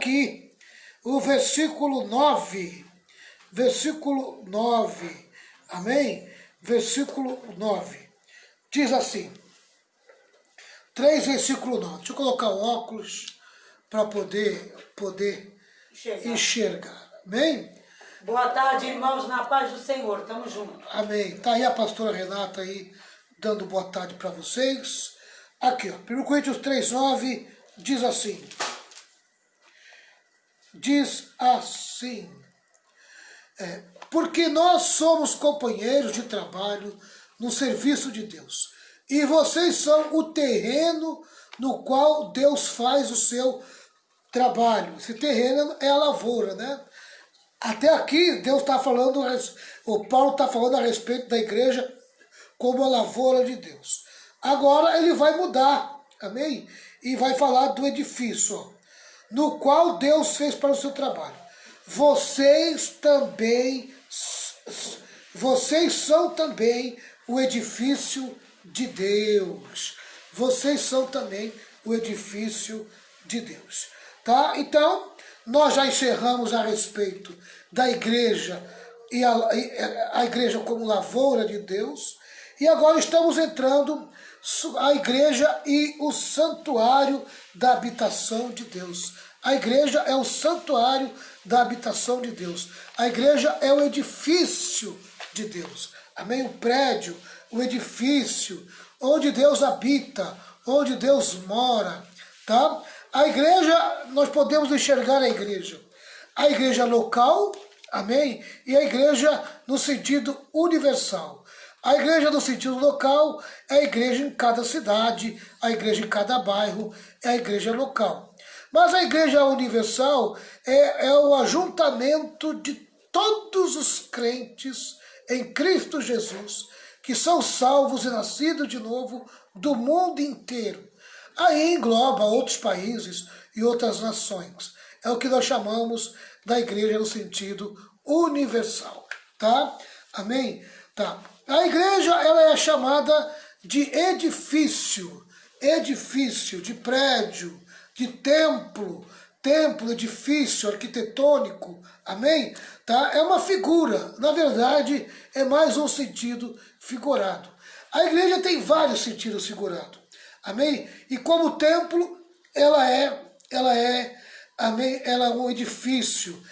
aqui o versículo 9. Versículo 9. Amém? Versículo 9. Diz assim. 3, versículo 9. Deixa eu colocar o óculos para poder enxergar. Amém? Boa tarde, irmãos, na paz do Senhor. Tamo junto. Amém. Tá aí a pastora Renata aí, dando boa tarde para vocês. Aqui, ó. 1 Coríntios 3, 9, diz assim. Diz assim. Porque nós somos companheiros de trabalho no serviço de Deus. E vocês são o terreno no qual Deus faz o seu trabalho. Esse terreno é a lavoura, né? Até aqui Deus está falando, o Paulo está falando a respeito da igreja como a lavoura de Deus. Agora ele vai mudar, amém? E vai falar do edifício, ó, no qual Deus fez para o seu trabalho. Vocês são também o edifício de Deus. Vocês são também o edifício de Deus. Tá? Então, nós já encerramos a respeito da igreja e a igreja como lavoura de Deus. E agora estamos entrando a igreja e o santuário da habitação de Deus. A igreja é o santuário da habitação de Deus. A igreja é o edifício de Deus. Amém? O prédio, o edifício, onde Deus habita, onde Deus mora. Tá? A igreja, nós podemos enxergar a igreja local, amém? E a igreja no sentido universal. A igreja no sentido local é a igreja em cada cidade, a igreja em cada bairro, é a igreja local. Mas a igreja universal é o ajuntamento de todos os crentes em Cristo Jesus, que são salvos e nascidos de novo do mundo inteiro. Aí engloba outros países e outras nações. É o que nós chamamos da igreja no sentido universal. Tá? Amém? Tá. A igreja ela é chamada de edifício. Edifício, de prédio, de templo, edifício arquitetônico, amém? Tá? É uma figura, na verdade é mais um sentido figurado. A igreja tem vários sentidos figurados, amém? E como templo, ela é um edifício,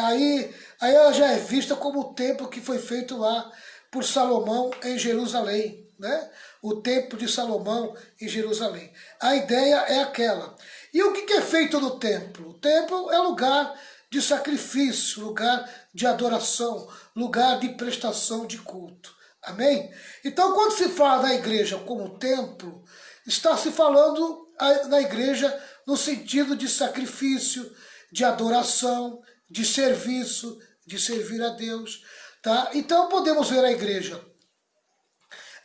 aí ela já é vista como o templo que foi feito lá por Salomão em Jerusalém, né? O templo de Salomão em Jerusalém. A ideia é aquela. E o que é feito no templo? O templo é lugar de sacrifício, lugar de adoração, lugar de prestação de culto. Amém? Então, quando se fala da igreja como templo, está se falando na igreja no sentido de sacrifício, de adoração, de serviço, de servir a Deus. Tá? Então, podemos ver a igreja,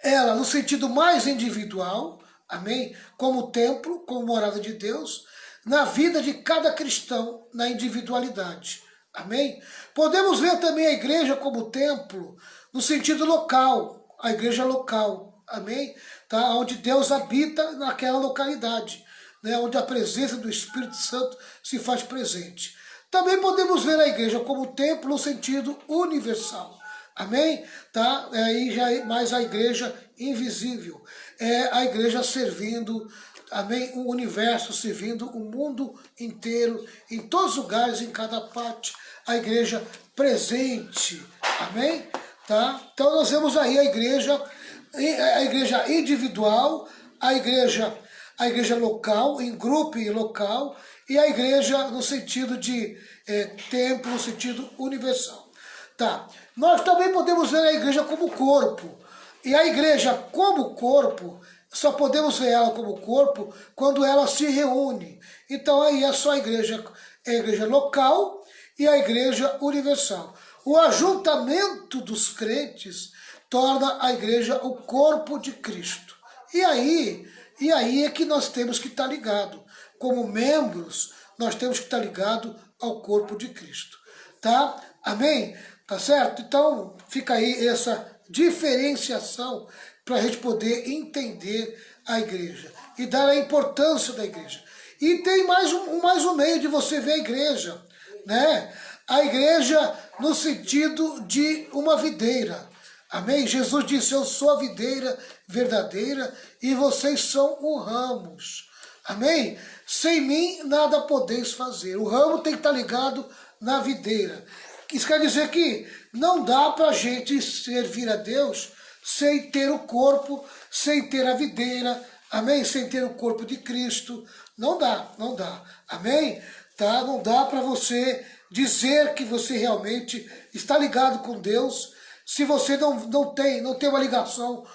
ela no sentido mais individual, amém? Como templo, como morada de Deus, na vida de cada cristão, na individualidade, amém? Podemos ver também a igreja como templo, no sentido local, a igreja local, amém? Tá? Onde Deus habita naquela localidade, né? Onde a presença do Espírito Santo se faz presente. Também podemos ver a igreja como templo no sentido universal. Amém? Tá? Aí já é mais a igreja invisível. É a igreja servindo, amém? O universo, servindo o mundo inteiro, em todos os lugares, em cada parte. A igreja presente. Amém? Tá? Então nós vemos aí a igreja individual, a igreja local, em grupo e local, e a igreja no sentido de templo, no sentido universal. Tá. Nós também podemos ver a igreja como corpo. E a igreja como corpo, só podemos ver ela como corpo quando ela se reúne. Então aí é só a igreja local e a igreja universal. O ajuntamento dos crentes torna a igreja o corpo de Cristo. E aí é que nós temos que estar ligados. Como membros, nós temos que estar ligados ao corpo de Cristo. Tá? Amém? Tá certo? Então, fica aí essa diferenciação para a gente poder entender a igreja e dar a importância da igreja. E tem mais um meio de você ver a igreja, né? A igreja no sentido de uma videira. Amém? Jesus disse, eu sou a videira verdadeira e vocês são os ramos. Amém? Sem mim nada podeis fazer. O ramo tem que estar ligado na videira. Isso quer dizer que não dá para a gente servir a Deus sem ter o corpo, sem ter a videira, amém? Sem ter o corpo de Cristo. Não dá, não dá. Amém? Tá? Não dá para você dizer que você realmente está ligado com Deus se você não tem uma ligação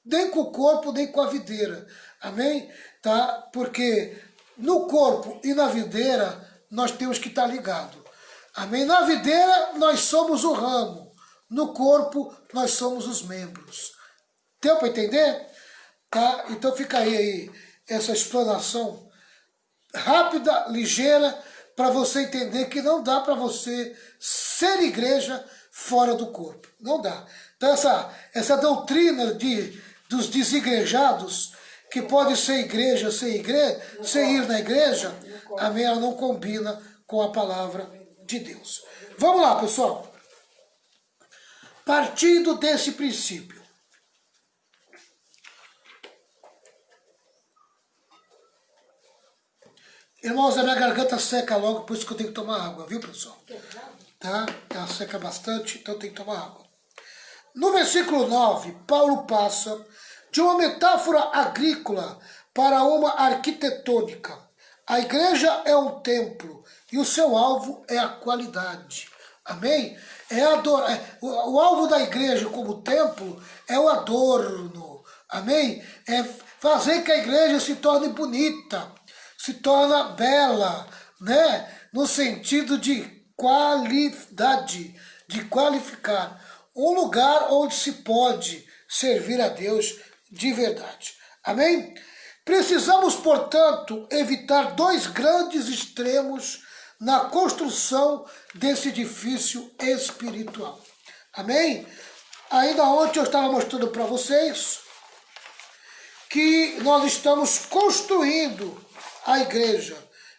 nem com o corpo, nem com a videira. Amém? Tá? Porque no corpo e na videira nós temos que estar ligados. Amém? Na videira nós somos o ramo. No corpo nós somos os membros. Deu para entender? Tá? Então fica aí essa explanação rápida, ligeira, para você entender que não dá para você ser igreja fora do corpo. Não dá. Então essa doutrina dos desigrejados, que pode ser igreja sem ir na igreja, amém, ela não combina com a palavra de Deus. Vamos lá, pessoal. Partindo desse princípio. Irmãos, a minha garganta seca logo, por isso que eu tenho que tomar água, viu, pessoal? Tá? Ela seca bastante, então tem que tomar água. No versículo 9, Paulo passa de uma metáfora agrícola para uma arquitetônica. A igreja é um templo e o seu alvo é a qualidade. Amém? O alvo da igreja como templo é o adorno. Amém? É fazer que a igreja se torne bonita, se torna bela, né? No sentido de qualidade, de qualificar. Um lugar onde se pode servir a Deus de verdade. Amém? Precisamos, portanto, evitar dois grandes extremos na construção desse edifício espiritual. Amém? Ainda ontem eu estava mostrando para vocês que nós estamos construindo a igreja,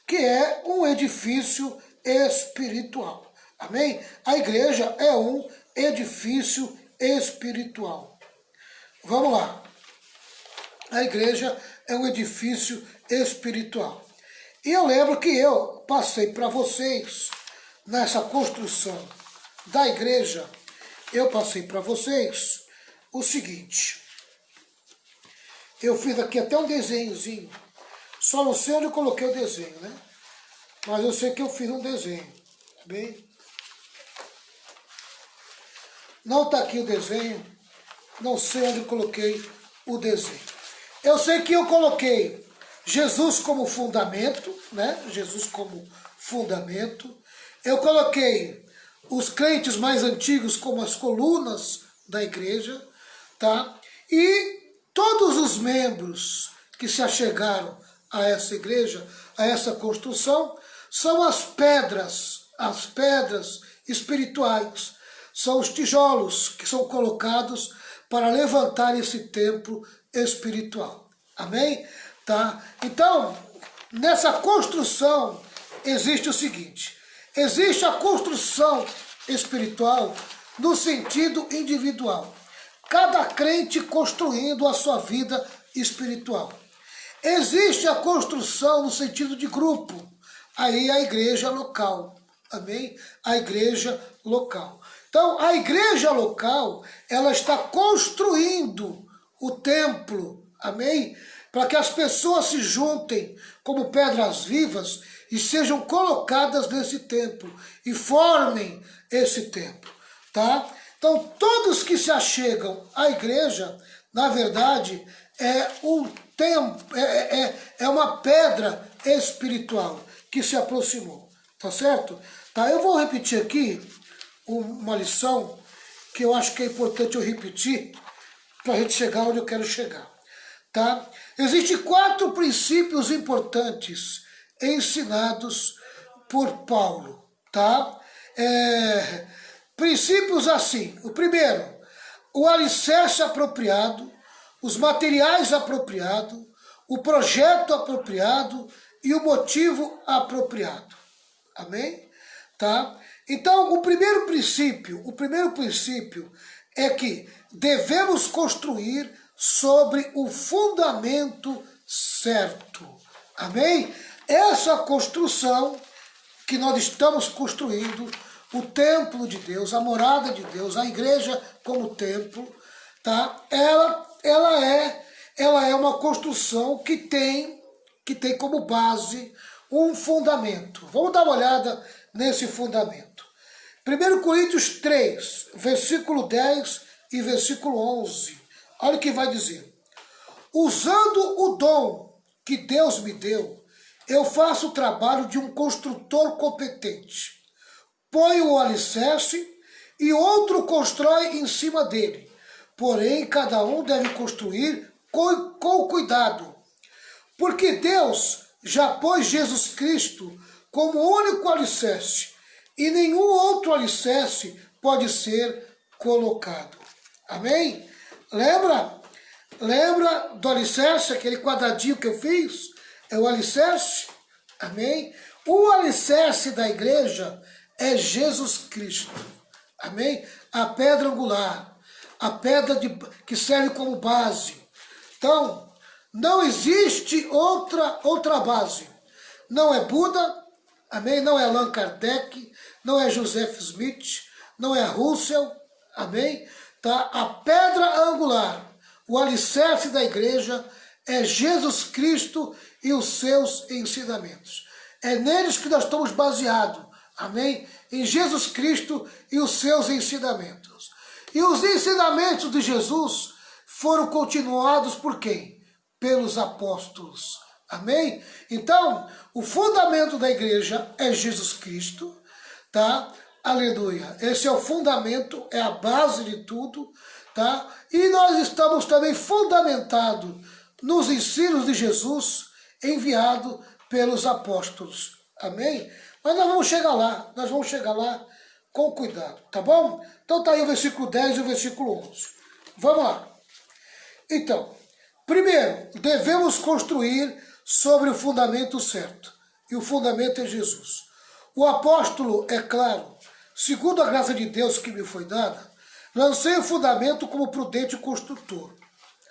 que é um edifício espiritual. Amém? A igreja é um edifício espiritual. Vamos lá. A igreja é um edifício espiritual. E eu lembro que eu passei para vocês, nessa construção da igreja, eu passei para vocês o seguinte. Eu fiz aqui até um desenhozinho. Só não sei onde eu coloquei o desenho, né? Mas eu sei que eu fiz um desenho. Tá bem? Não está aqui o desenho. Não sei onde eu coloquei o desenho. Eu sei que eu coloquei Jesus como fundamento, né? Jesus como fundamento. Eu coloquei os crentes mais antigos como as colunas da igreja, tá? E todos os membros que se achegaram a essa igreja, a essa construção, são as pedras espirituais, são os tijolos que são colocados para levantar esse templo espiritual. Amém? Tá? Então, nessa construção existe o seguinte, existe a construção espiritual no sentido individual. Cada crente construindo a sua vida espiritual. Existe a construção no sentido de grupo. Aí a igreja local. Amém? A igreja local. Então, a igreja local, ela está construindo o templo. Amém? Para que as pessoas se juntem como pedras vivas e sejam colocadas nesse templo e formem esse templo. Tá? Então, todos que se achegam à igreja, na verdade, é um templo, é uma pedra espiritual que se aproximou. Tá certo? Tá, eu vou repetir aqui uma lição que eu acho que é importante eu repetir para a gente chegar onde eu quero chegar. Tá? Existem 4 princípios importantes ensinados por Paulo. Tá? Princípios assim. O primeiro, o alicerce apropriado, os materiais apropriados, o projeto apropriado e o motivo apropriado. Amém? Tá? Então, o primeiro princípio é que devemos construir sobre o fundamento certo. Amém? Essa construção que nós estamos construindo, o templo de Deus, a morada de Deus, a igreja como templo, tá? Ela é uma construção que tem como base um fundamento. Vamos dar uma olhada nesse fundamento. 1 Coríntios 3, versículo 10 e versículo 11. Olha o que vai dizer. Usando o dom que Deus me deu, eu faço o trabalho de um construtor competente. Ponho o alicerce e outro constrói em cima dele. Porém, cada um deve construir com cuidado. Porque Deus já pôs Jesus Cristo como único alicerce, e nenhum outro alicerce pode ser colocado. Amém? Lembra do alicerce, aquele quadradinho que eu fiz? É o alicerce? Amém? O alicerce da igreja é Jesus Cristo. Amém? A pedra angular, a pedra que serve como base. Então, não existe outra base. Não é Buda, amém? Não é Allan Kardec, não é Joseph Smith, não é Russell, amém? Tá? A pedra angular, o alicerce da igreja é Jesus Cristo e os seus ensinamentos. É neles que nós estamos baseados, amém? Em Jesus Cristo e os seus ensinamentos. E os ensinamentos de Jesus foram continuados por quem? Pelos apóstolos. Amém? Então, o fundamento da igreja é Jesus Cristo, tá? Aleluia. Esse é o fundamento, é a base de tudo, tá? E nós estamos também fundamentados nos ensinos de Jesus, enviado pelos apóstolos. Amém? Mas nós vamos chegar lá com cuidado, tá bom? Então tá aí o versículo 10 e o versículo 11. Vamos lá. Então, primeiro, devemos construir sobre o fundamento certo. E o fundamento é Jesus. O apóstolo, é claro, segundo a graça de Deus que me foi dada, lancei o fundamento como prudente construtor.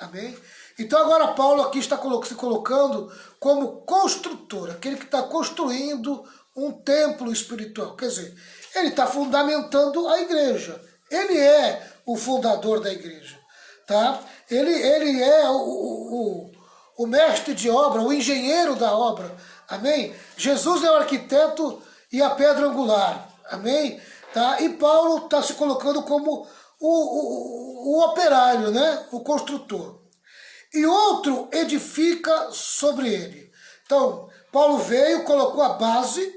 Amém? Então agora Paulo aqui está se colocando como construtor, aquele que está construindo um templo espiritual. Quer dizer, ele está fundamentando a igreja. Ele é o fundador da igreja. Tá? Ele é o mestre de obra, o engenheiro da obra. Amém? Jesus é o arquiteto e a pedra angular. Amém? Tá? E Paulo está se colocando como o operário, né? O construtor. E outro edifica sobre ele. Então, Paulo veio, colocou a base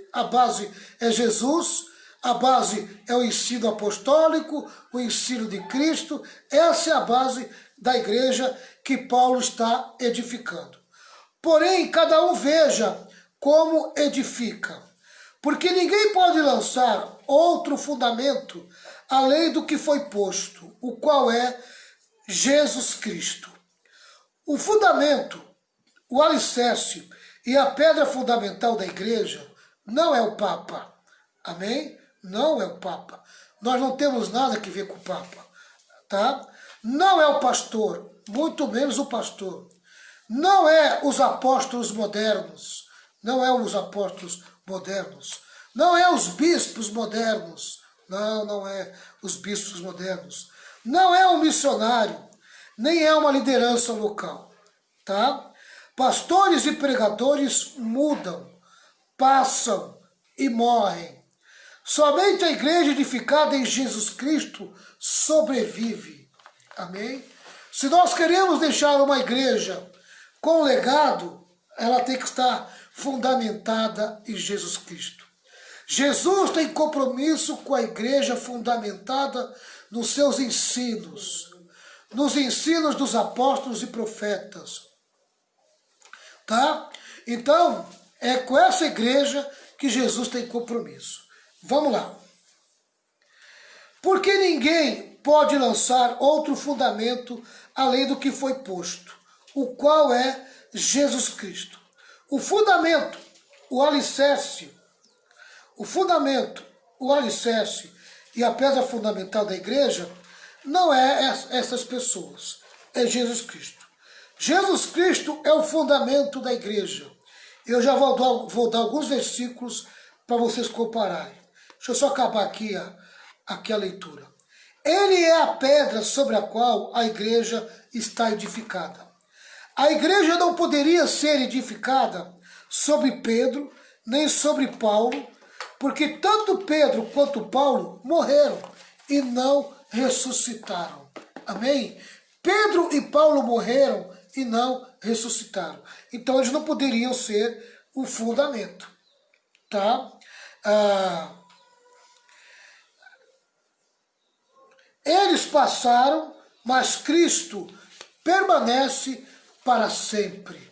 é Jesus, a base é o ensino apostólico, o ensino de Cristo. Essa é a base da igreja que Paulo está edificando. Porém, cada um veja como edifica. Porque ninguém pode lançar outro fundamento além do que foi posto, o qual é Jesus Cristo. O fundamento, o alicerce e a pedra fundamental da igreja não é o Papa. Amém? Não é o Papa. Nós não temos nada que ver com o Papa. Tá? Não é o pastor, muito menos o pastor. Não é os apóstolos modernos. Não é os apóstolos modernos. Não é os bispos modernos. Não é os bispos modernos. Não é um missionário. Nem é uma liderança local. Tá? Pastores e pregadores mudam, passam e morrem. Somente a igreja edificada em Jesus Cristo sobrevive. Amém? Se nós queremos deixar uma igreja com legado, ela tem que estar fundamentada em Jesus Cristo. Jesus tem compromisso com a igreja fundamentada nos seus ensinos, nos ensinos dos apóstolos e profetas. Tá? Então, é com essa igreja que Jesus tem compromisso. Vamos lá. Porque ninguém pode lançar outro fundamento além do que foi posto, o qual é Jesus Cristo. O fundamento, o alicerce e a pedra fundamental da igreja não é essas pessoas, é Jesus Cristo. Jesus Cristo é o fundamento da igreja. Eu já vou dar alguns versículos para vocês compararem. Deixa eu só acabar aqui a leitura. Ele é a pedra sobre a qual a igreja está edificada. A igreja não poderia ser edificada sobre Pedro, nem sobre Paulo, porque tanto Pedro quanto Paulo morreram e não ressuscitaram. Amém? Pedro e Paulo morreram e não ressuscitaram. Então eles não poderiam ser o fundamento. Tá? Eles passaram, mas Cristo permanece para sempre.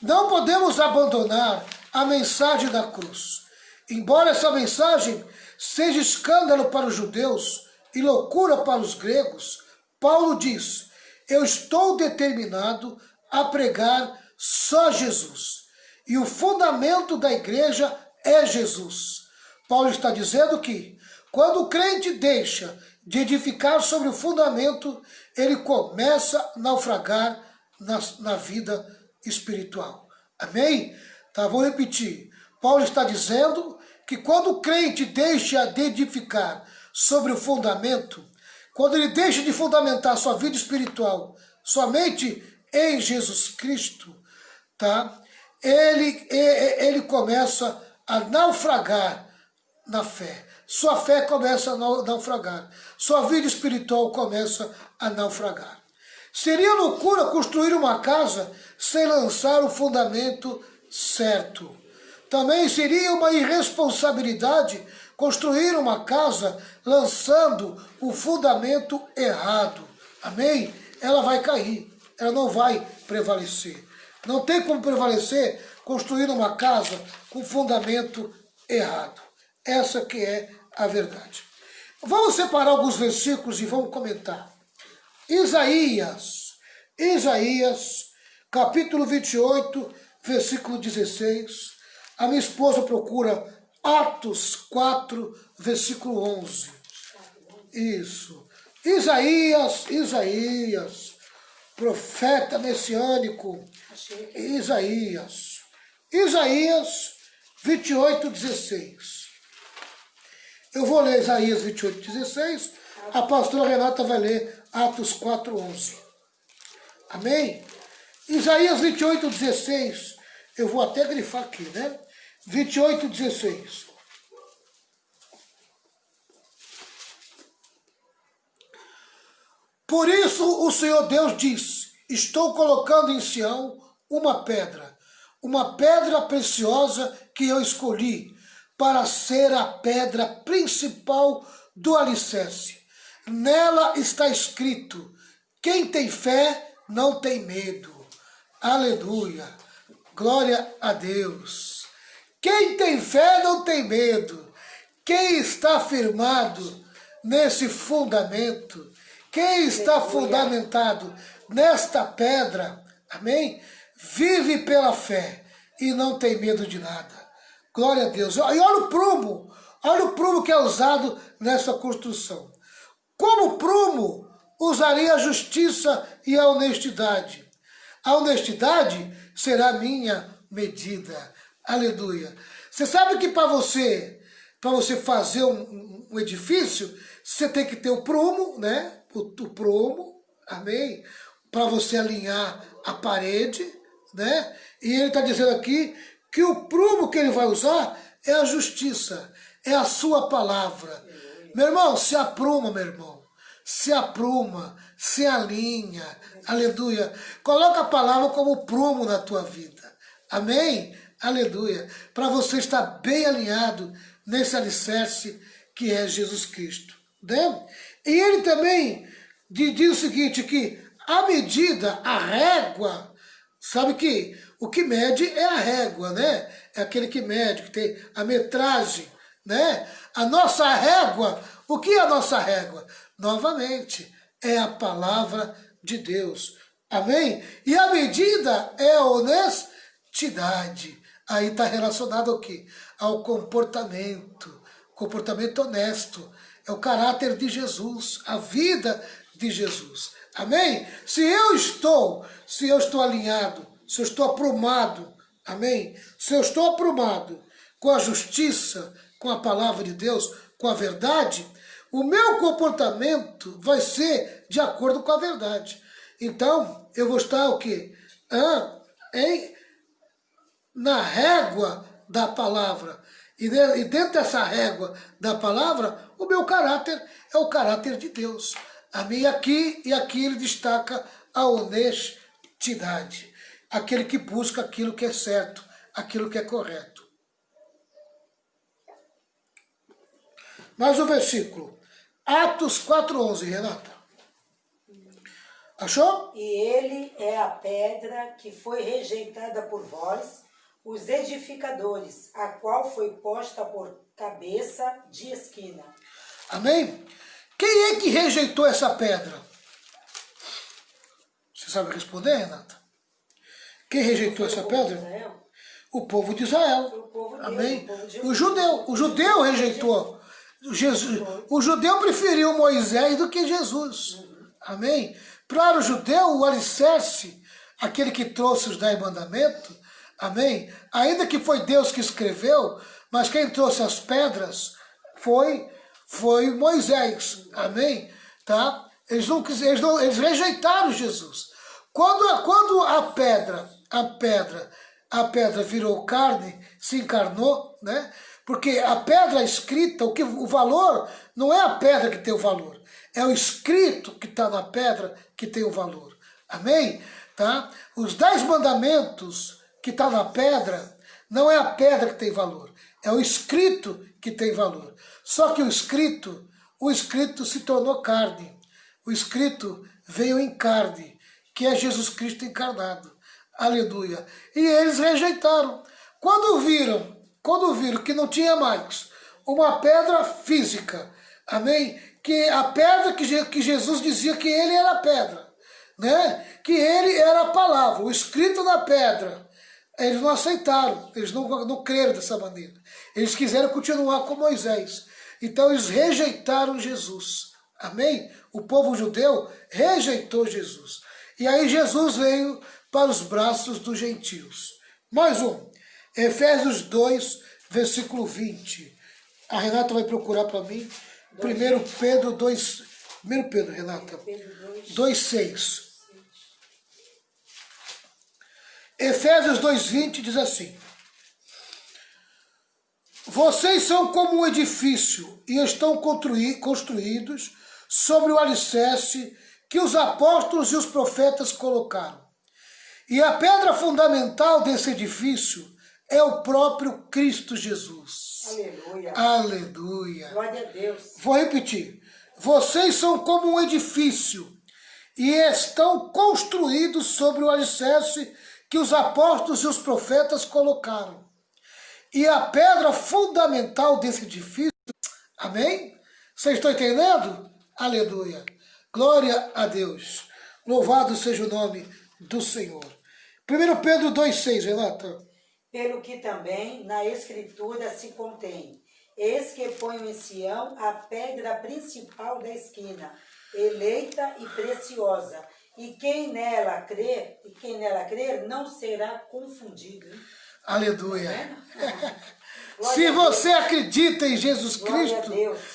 Não podemos abandonar a mensagem da cruz. Embora essa mensagem seja escândalo para os judeus e loucura para os gregos, Paulo diz: eu estou determinado a pregar só Jesus. E o fundamento da igreja é Jesus. Paulo está dizendo que quando o crente deixa de edificar sobre o fundamento, ele começa a naufragar na vida espiritual. Amém? Tá, vou repetir. Paulo está dizendo que quando o crente deixa de edificar sobre o fundamento, quando ele deixa de fundamentar sua vida espiritual somente em Jesus Cristo, tá? Ele começa a naufragar na fé. Sua fé começa a naufragar. Sua vida espiritual começa a naufragar. Seria loucura construir uma casa sem lançar o fundamento certo. Também seria uma irresponsabilidade construir uma casa lançando o fundamento errado. Amém? Ela vai cair, ela não vai prevalecer. Não tem como prevalecer construindo uma casa com fundamento errado. Essa que é a verdade. Vamos separar alguns versículos e vamos comentar. Isaías, capítulo 28, versículo 16. A minha esposa procura Atos 4, versículo 11. Isso. Isaías, profeta messiânico. Isaías 28, 16. Eu vou ler Isaías 28, 16. A pastora Renata vai ler Atos 4, 11. Amém? Isaías 28, 16. Eu vou até grifar aqui, né? 28, 16. Por isso o Senhor Deus diz: estou colocando em Sião uma pedra preciosa que eu escolhi para ser a pedra principal do alicerce. Nela está escrito: quem tem fé não tem medo. Aleluia. Glória a Deus. Quem tem fé não tem medo. Quem está firmado nesse fundamento, quem está fundamentado nesta pedra, amém? Vive pela fé e não tem medo de nada. Glória a Deus. E olha o prumo que é usado nessa construção. Como prumo, usaria a justiça e a honestidade. A honestidade será minha medida. Aleluia. Você sabe que para você fazer um edifício, você tem que ter o prumo, né? O prumo, amém? Para você alinhar a parede, né? E ele está dizendo aqui que o prumo que ele vai usar é a justiça, é a sua palavra. Meu irmão, se apruma, meu irmão. Se apruma, se alinha, aleluia. Coloca a palavra como prumo na tua vida, amém? Aleluia. Para você estar bem alinhado nesse alicerce que é Jesus Cristo, né? E ele também diz o seguinte, que a medida, a régua, sabe que o que mede é a régua, né? É aquele que mede, que tem a metragem, né? A nossa régua, o que é a nossa régua? Novamente, é a palavra de Deus. Amém? E a medida é a honestidade. honestidade. Aí está relacionado ao quê? Ao comportamento honesto. É o caráter de Jesus, a vida de Jesus. Amém? Se eu estou alinhado, se eu estou aprumado, amém? Se eu estou aprumado com a justiça, com a palavra de Deus, com a verdade, o meu comportamento vai ser de acordo com a verdade. Então, eu vou estar o quê? Na régua da palavra. E dentro dessa régua da palavra, o meu caráter é o caráter de Deus. Amém? E aqui ele destaca a honestidade. Aquele que busca aquilo que é certo, aquilo que é correto. Mais um versículo. Atos 4:11, Renata. Achou? E ele é a pedra que foi rejeitada por vós, os edificadores, a qual foi posta por cabeça de esquina. Amém? Quem é que rejeitou essa pedra? Você sabe responder, Renata? Quem rejeitou essa pedra? O povo de Israel. Amém? O judeu rejeitou. O judeu preferiu Moisés do que Jesus. Amém? Para o judeu, o alicerce, aquele que trouxe os 10 mandamentos, amém? Ainda que foi Deus que escreveu, mas quem trouxe as pedras foi Moisés, amém? Tá? Eles rejeitaram Jesus. Quando a pedra virou carne, se encarnou, né? Porque a pedra escrita, o valor não é a pedra que tem o valor, é o escrito que está na pedra que tem o valor. Amém? Tá? Os 10 mandamentos que está na pedra, não é a pedra que tem valor, é o escrito que tem valor. Só que o escrito se tornou carne. O escrito veio em carne, que é Jesus Cristo encarnado. Aleluia. E eles rejeitaram. Quando viram que não tinha mais uma pedra física, amém? Que a pedra que Jesus dizia que ele era a pedra, né? Que ele era a palavra, o escrito na pedra. Eles não aceitaram, eles não creram dessa maneira. Eles quiseram continuar com Moisés. Então eles rejeitaram Jesus. Amém? O povo judeu rejeitou Jesus. E aí Jesus veio para os braços dos gentios. Mais um. Efésios 2, versículo 20. A Renata vai procurar para mim. 1 Pedro 2, Renata. 2,6. Efésios 2,20 diz assim: vocês são como um edifício e estão construídos sobre o alicerce que os apóstolos e os profetas colocaram. E a pedra fundamental desse edifício é o próprio Cristo Jesus. Aleluia. Aleluia. Glória a Deus. Vou repetir. Vocês são como um edifício e estão construídos sobre o alicerce que os apóstolos e os profetas colocaram. E a pedra fundamental desse edifício, amém? Vocês estão entendendo? Aleluia. Glória a Deus. Louvado seja o nome do Senhor. 1 Pedro 2,6, Renata. Pelo que também na Escritura se contém: eis que ponho em Sião a pedra principal da esquina, eleita e preciosa, e quem nela crer não será confundido. Aleluia. Se você acredita em Jesus Cristo,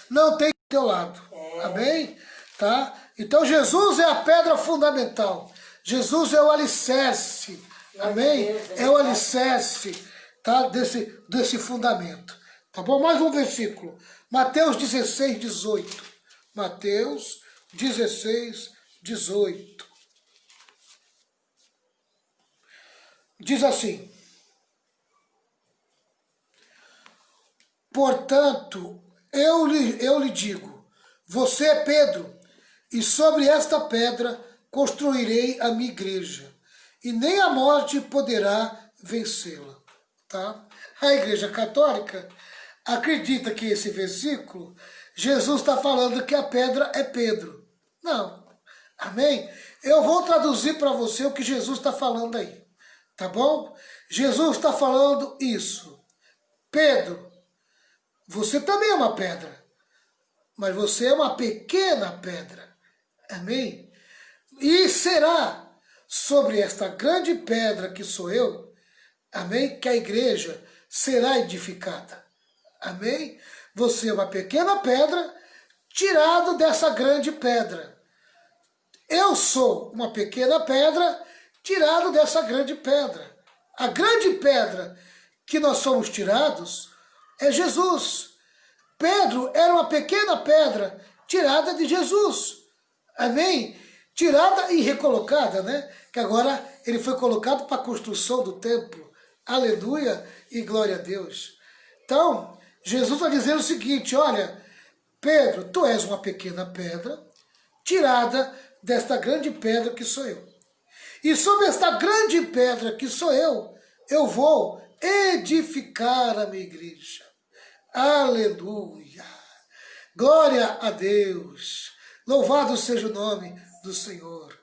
não tem do teu lado. Amém? Tá? Então Jesus é a pedra fundamental. Jesus é o alicerce. Amém? É o alicerce, tá? desse fundamento. Tá bom? Mais um versículo. Mateus 16, 18. Mateus 16, 18. Diz assim: portanto, eu lhe digo, você é Pedro, e sobre esta pedra construirei a minha igreja, e nem a morte poderá vencê-la. Tá? A Igreja Católica acredita que esse versículo, Jesus está falando que a pedra é Pedro. Não. Amém? Eu vou traduzir para você o que Jesus está falando aí. Tá bom? Jesus está falando isso. Pedro, você também é uma pedra, mas você é uma pequena pedra. Amém? E será sobre esta grande pedra que sou eu, amém, que a igreja será edificada. Amém? Você é uma pequena pedra tirado dessa grande pedra. Eu sou uma pequena pedra tirado dessa grande pedra. A grande pedra que nós somos tirados é Jesus. Pedro era uma pequena pedra tirada de Jesus. Amém? Tirada e recolocada, né? Que agora ele foi colocado para a construção do templo. Aleluia e glória a Deus. Então, Jesus está dizendo o seguinte, olha, Pedro, tu és uma pequena pedra tirada desta grande pedra que sou eu. E sobre esta grande pedra que sou eu vou edificar a minha igreja. Aleluia! Glória a Deus! Louvado seja o nome do Senhor.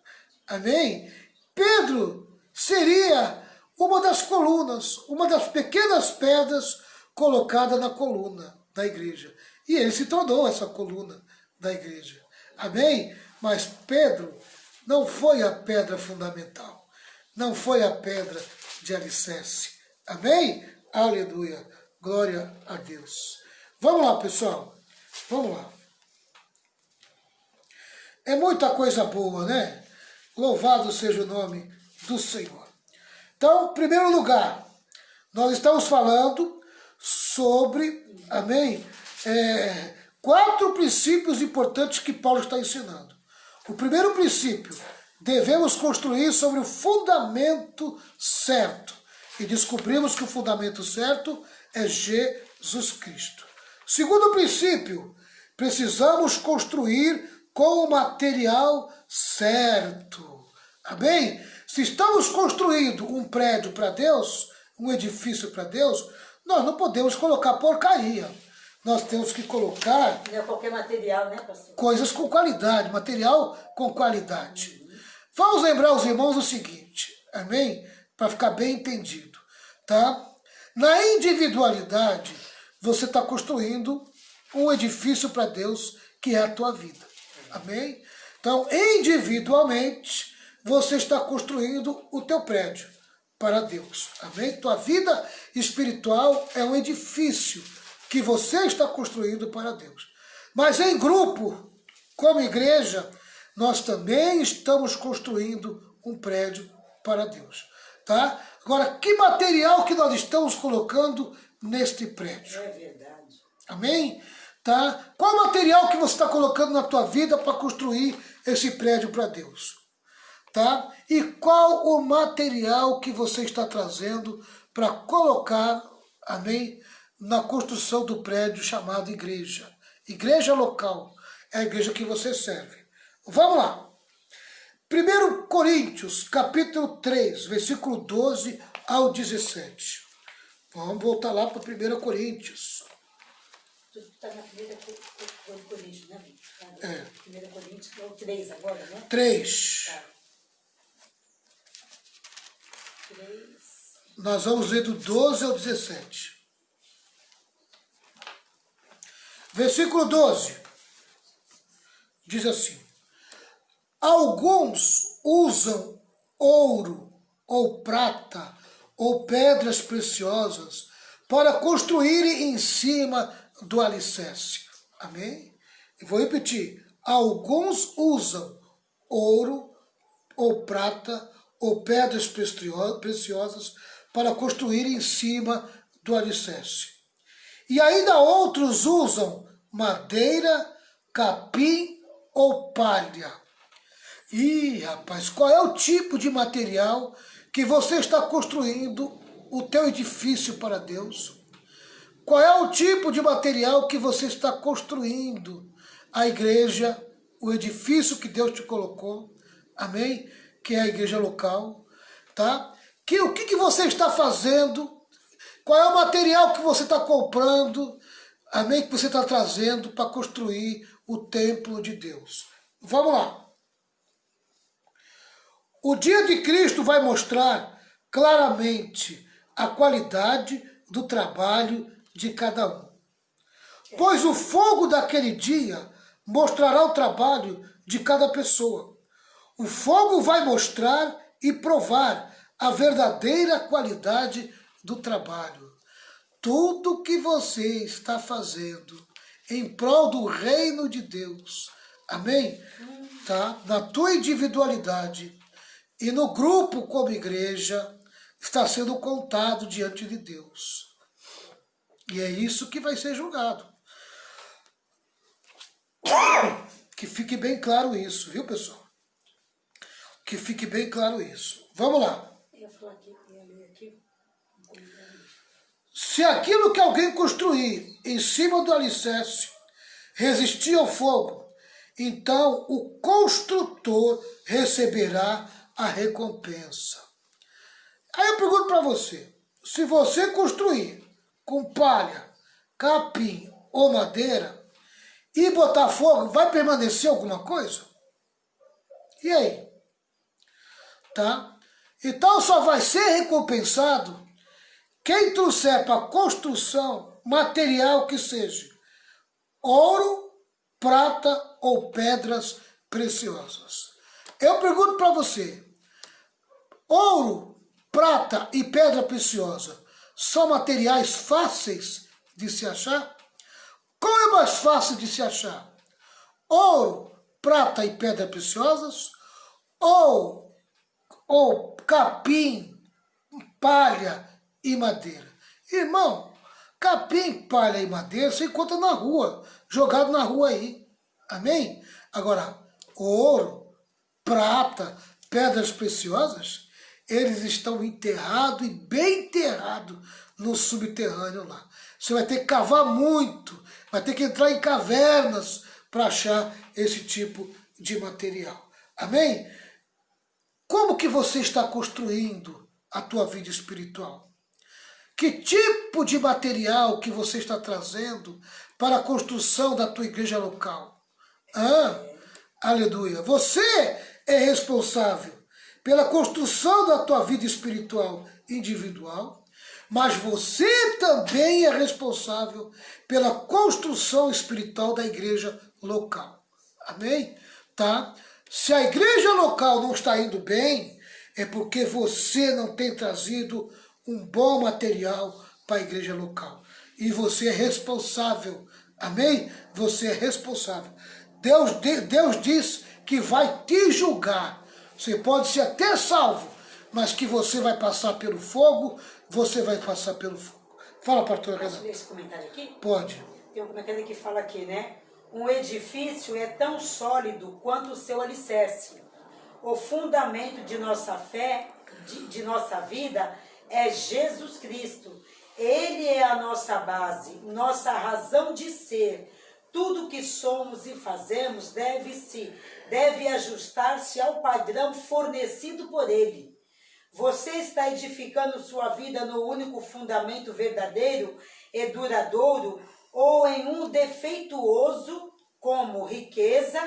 Amém? Pedro seria uma das colunas, uma das pequenas pedras colocada na coluna da igreja. E ele se tornou essa coluna da igreja. Amém? Mas Pedro não foi a pedra fundamental. Não foi a pedra de alicerce. Amém? Aleluia. Glória a Deus. Vamos lá, pessoal. Vamos lá. É muita coisa boa, né? Louvado seja o nome do Senhor. Então, em primeiro lugar, nós estamos falando sobre, amém, 4 princípios importantes que Paulo está ensinando. O primeiro princípio, devemos construir sobre o fundamento certo. E descobrimos que o fundamento certo é Jesus Cristo. Segundo princípio, precisamos construir com o material certo. Amém? Se estamos construindo um prédio para Deus, um edifício para Deus, nós não podemos colocar porcaria. Nós temos que colocar... Não é qualquer material, né, pastor? Coisas com qualidade, material com qualidade. Vamos lembrar os irmãos o seguinte, amém? Para ficar bem entendido, tá? Na individualidade, você está construindo um edifício para Deus, que é a tua vida. Amém? Então, individualmente, você está construindo o teu prédio para Deus. Amém? Tua vida espiritual é um edifício que você está construindo para Deus. Mas em grupo, como igreja, nós também estamos construindo um prédio para Deus. Tá? Agora, que material que nós estamos colocando neste prédio? É verdade. Amém? Tá? Qual material que você está colocando na tua vida para construir esse prédio para Deus? Tá? E qual o material que você está trazendo para colocar, amém, na construção do prédio chamado igreja? Igreja local, é a igreja que você serve. Vamos lá. 1 Coríntios, capítulo 3, versículo 12 ao 17. Vamos voltar lá para 1 Coríntios. Tu está na 1 Coríntios, né? É. 1 Coríntios, é o 3 agora, né? 3. Tá. 3. Nós vamos ler do 12 ao 17. Versículo 12. Diz assim. Alguns usam ouro ou prata ou pedras preciosas para construírem em cima do alicerce. Amém? Eu vou repetir. Alguns usam ouro ou prata ou pedras preciosas para construir em cima do alicerce. E ainda outros usam madeira, capim ou palha. Ih, rapaz, qual é o tipo de material que você está construindo o teu edifício para Deus? Qual é o tipo de material que você está construindo a igreja, o edifício que Deus te colocou, amém? Que é a igreja local, tá? O que você está fazendo? Qual é o material que você está comprando, amém? Que você está trazendo para construir o templo de Deus. Vamos lá. O dia de Cristo vai mostrar claramente a qualidade do trabalho de cada um. Pois o fogo daquele dia mostrará o trabalho de cada pessoa. O fogo vai mostrar e provar a verdadeira qualidade do trabalho. Tudo que você está fazendo em prol do reino de Deus, amém? Tá? Na tua individualidade e no grupo como igreja, está sendo contado diante de Deus. E é isso que vai ser julgado. Que fique bem claro isso, viu, pessoal? Que fique bem claro isso. Vamos lá. Se aquilo que alguém construir em cima do alicerce resistir ao fogo, então o construtor receberá a recompensa. Aí eu pergunto para você, se você construir com palha, capim ou madeira e botar fogo, vai permanecer alguma coisa? E aí? Tá? Então só vai ser recompensado quem trouxer para a construção material que seja ouro, prata ou pedras preciosas. Eu pergunto para você, ouro, prata e pedra preciosa são materiais fáceis de se achar? Qual é mais fácil de se achar? Ouro, prata e pedras preciosas? Ou capim, palha e madeira? Irmão, capim, palha e madeira você encontra na rua, jogado na rua aí. Amém? Agora, ouro, prata, pedras preciosas, eles estão enterrados e bem enterrados no subterrâneo lá. Você vai ter que cavar muito, vai ter que entrar em cavernas para achar esse tipo de material. Amém? Como que você está construindo a tua vida espiritual? Que tipo de material que você está trazendo para a construção da tua igreja local? Aleluia. Você é responsável pela construção da tua vida espiritual individual, mas você também é responsável pela construção espiritual da igreja local. Amém? Tá? Se a igreja local não está indo bem, é porque você não tem trazido um bom material para a igreja local. E você é responsável. Amém? Você é responsável. Deus diz que vai te julgar. Você pode ser até salvo, mas que você vai passar pelo fogo, você vai passar pelo fogo. Fala, pastor Renan. Posso ler esse comentário aqui? Pode. Tem um comentário que fala aqui, né? Um edifício é tão sólido quanto o seu alicerce. O fundamento de nossa fé, de nossa vida, é Jesus Cristo. Ele é a nossa base, nossa razão de ser. Tudo que somos e fazemos deve ajustar-se ao padrão fornecido por Ele. Você está edificando sua vida no único fundamento verdadeiro e duradouro ou em um defeituoso como riqueza,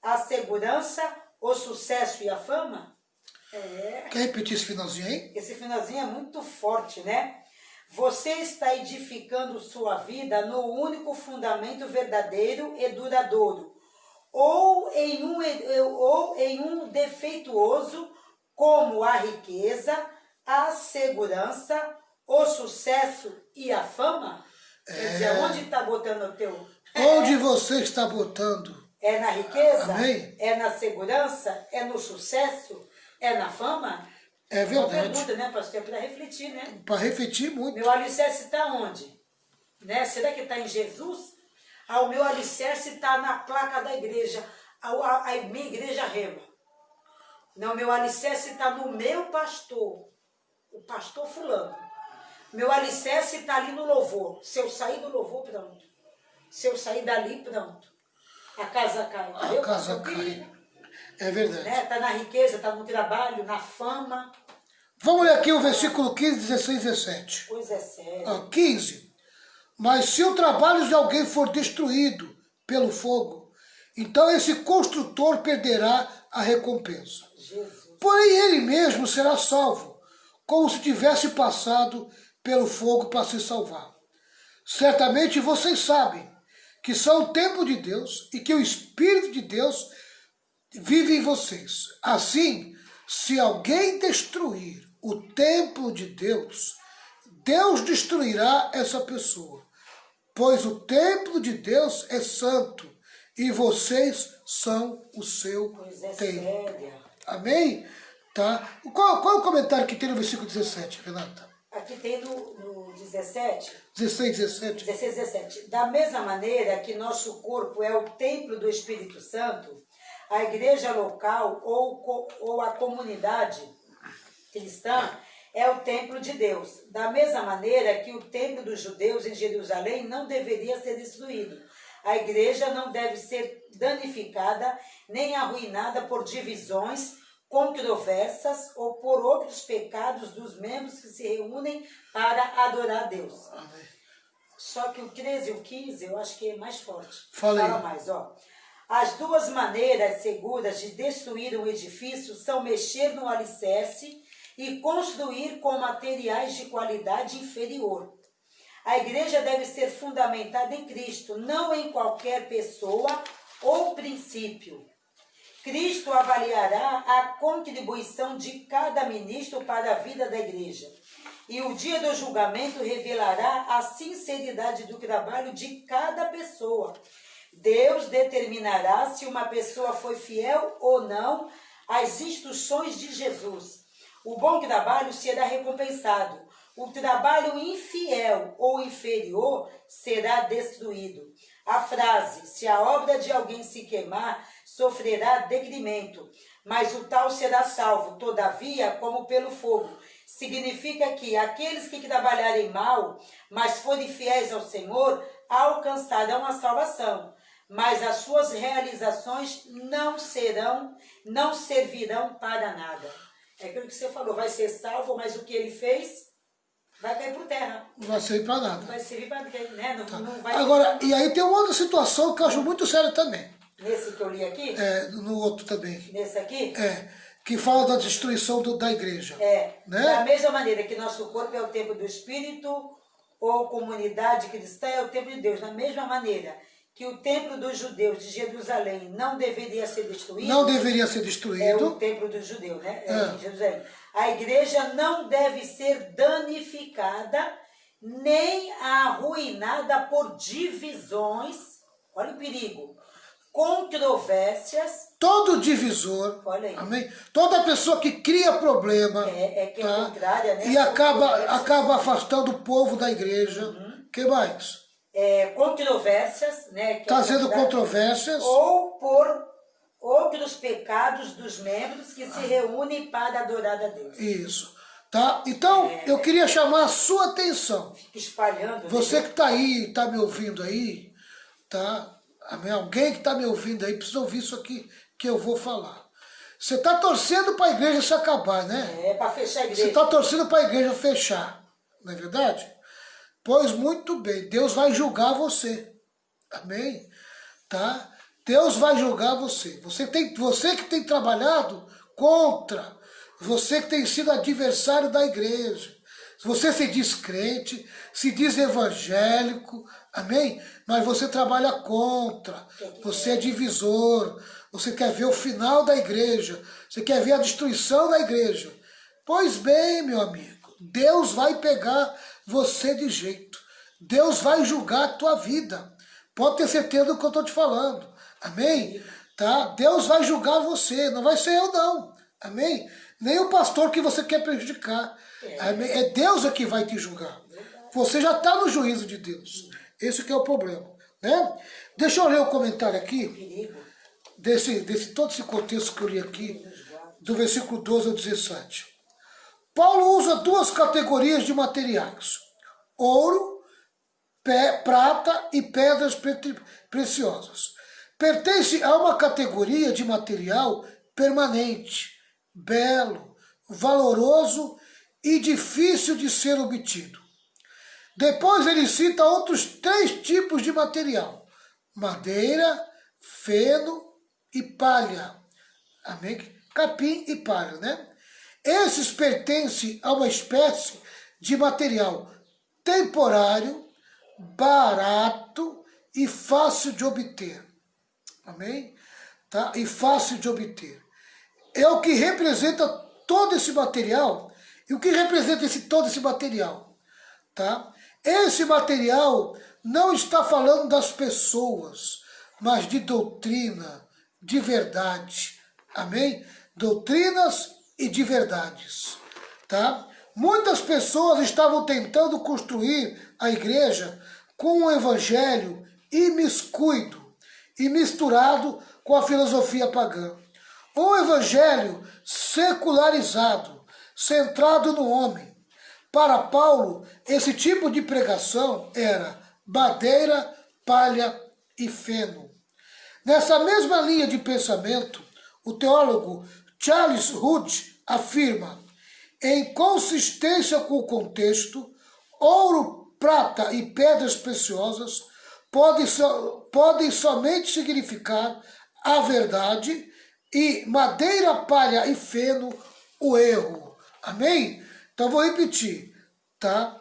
a segurança, o sucesso e a fama? Quer repetir esse finalzinho aí? Esse finalzinho é muito forte, né? Você está edificando sua vida no único fundamento verdadeiro e duradouro, ou em um defeituoso, como a riqueza, a segurança, o sucesso e a fama? Quer dizer, onde está botando o teu? Onde você está botando? É na riqueza? Amém? É na segurança? É no sucesso? É na fama? É verdade. Uma pergunta, né, pastor? É para refletir, né? Para refletir muito. Meu alicerce está onde? Né? Será que está em Jesus? O meu alicerce está na placa da igreja, a minha igreja rema. Não, meu alicerce está no meu pastor, o pastor fulano. Meu alicerce está ali no louvor. Se eu sair do louvor, pronto. Se eu sair dali, pronto. A casa cai. A casa cai. É verdade. Está na riqueza, está no trabalho, na fama. Vamos ler aqui o versículo 15, 16 e 17. Pois é, sério. 15. Mas se o trabalho de alguém for destruído pelo fogo, então esse construtor perderá a recompensa. Jesus. Porém ele mesmo será salvo, como se tivesse passado pelo fogo para se salvar. Certamente vocês sabem que são o templo de Deus e que o Espírito de Deus vive em vocês. Assim, se alguém destruir o templo de Deus, Deus destruirá essa pessoa, pois o templo de Deus é santo e vocês são o seu templo. Amém? Tá? Qual é o comentário que tem no versículo 17, Renata? Aqui tem no 17. 16, 17. 16, 17. Da mesma maneira que nosso corpo é o templo do Espírito Santo, a igreja local ou a comunidade cristã é o templo de Deus. Da mesma maneira que o templo dos judeus em Jerusalém não deveria ser destruído. A igreja não deve ser danificada nem arruinada por divisões, controvérsias ou por outros pecados dos membros que se reúnem para adorar a Deus. Amém. Só que o 13 e o 15 eu acho que é mais forte. Fala mais, ó. As duas maneiras seguras de destruir um edifício são mexer no alicerce e construir com materiais de qualidade inferior. A igreja deve ser fundamentada em Cristo, não em qualquer pessoa ou princípio. Cristo avaliará a contribuição de cada ministro para a vida da igreja. E o dia do julgamento revelará a sinceridade do trabalho de cada pessoa. Deus determinará se uma pessoa foi fiel ou não às instruções de Jesus. O bom trabalho será recompensado. O trabalho infiel ou inferior será destruído. A frase, se a obra de alguém se queimar, sofrerá decrimento, mas o tal será salvo, todavia, como pelo fogo. Significa que aqueles que trabalharem mal, mas forem fiéis ao Senhor, alcançarão a salvação. Mas as suas realizações não servirão para nada. É aquilo que você falou, vai ser salvo, mas o que ele fez vai cair por terra. Não vai servir para nada. Não vai servir para ninguém, né? Não vai. Agora, e aí tem uma outra situação que eu acho muito séria também. Nesse que eu li aqui? No outro também. Nesse aqui? Que fala da destruição da igreja. Né? Da mesma maneira que nosso corpo é o templo do Espírito, ou comunidade cristã é o templo de Deus. Da mesma maneira que o templo dos judeus de Jerusalém não deveria ser destruído. Não deveria ser destruído. É o templo dos judeus, né? Em Jerusalém. A igreja não deve ser danificada nem arruinada por divisões. Olha o perigo. Controvérsias. Todo divisor. Olha aí. Amém? Toda pessoa que cria problema. Que é contrária, né? E acaba afastando o povo da igreja. Que mais? Controvérsias, né? Trazendo controvérsias. Ou por outros pecados dos membros que se reúnem para adorar a Deus. Isso. Tá? Então, eu queria chamar a sua atenção. Fica espalhando. Você que está aí, está me ouvindo aí, tá? Alguém que está me ouvindo aí precisa ouvir isso aqui que eu vou falar. Você está torcendo para a igreja se acabar, né? Para fechar a igreja. Você está torcendo para a igreja fechar, não é verdade? Pois muito bem, Deus vai julgar você. Amém? Tá? Deus vai julgar você. Você que tem trabalhado contra, você que tem sido adversário da igreja. Você se diz crente, se diz evangélico, amém? Mas você trabalha contra, você é divisor, você quer ver o final da igreja, você quer ver a destruição da igreja. Pois bem, meu amigo, Deus vai pegar você de jeito. Deus vai julgar a tua vida. Pode ter certeza do que eu estou te falando. Amém? Tá? Deus vai julgar você, não vai ser eu não. Amém? Nem o pastor que você quer prejudicar. Amém? É Deus que vai te julgar. Você já está no juízo de Deus. Esse que é o problema. Né? Deixa eu ler o comentário aqui, todo esse contexto que eu li aqui, do versículo 12 ao 17. Paulo usa duas categorias de materiais: ouro, prata e pedras preciosas. Pertence a uma categoria de material permanente, belo, valoroso e difícil de ser obtido. Depois ele cita outros 3 tipos de material: madeira, feno e palha. Amém? Capim e palha, né? Esses pertencem a uma espécie de material temporário, barato e fácil de obter. Amém? Tá? E fácil de obter. É o que representa todo esse material. E o que representa todo esse material? Tá? Esse material não está falando das pessoas, mas de doutrina, de verdade. Amém? Doutrinas e de verdades. Tá? Muitas pessoas estavam tentando construir a igreja com um evangelho imiscuido e misturado com a filosofia pagã. Um evangelho secularizado, centrado no homem. Para Paulo, esse tipo de pregação era madeira, palha e feno. Nessa mesma linha de pensamento, o teólogo Charles Hood afirma: em consistência com o contexto, ouro, prata e pedras preciosas podem somente significar a verdade e madeira, palha e feno, o erro. Amém? Então vou repetir, tá?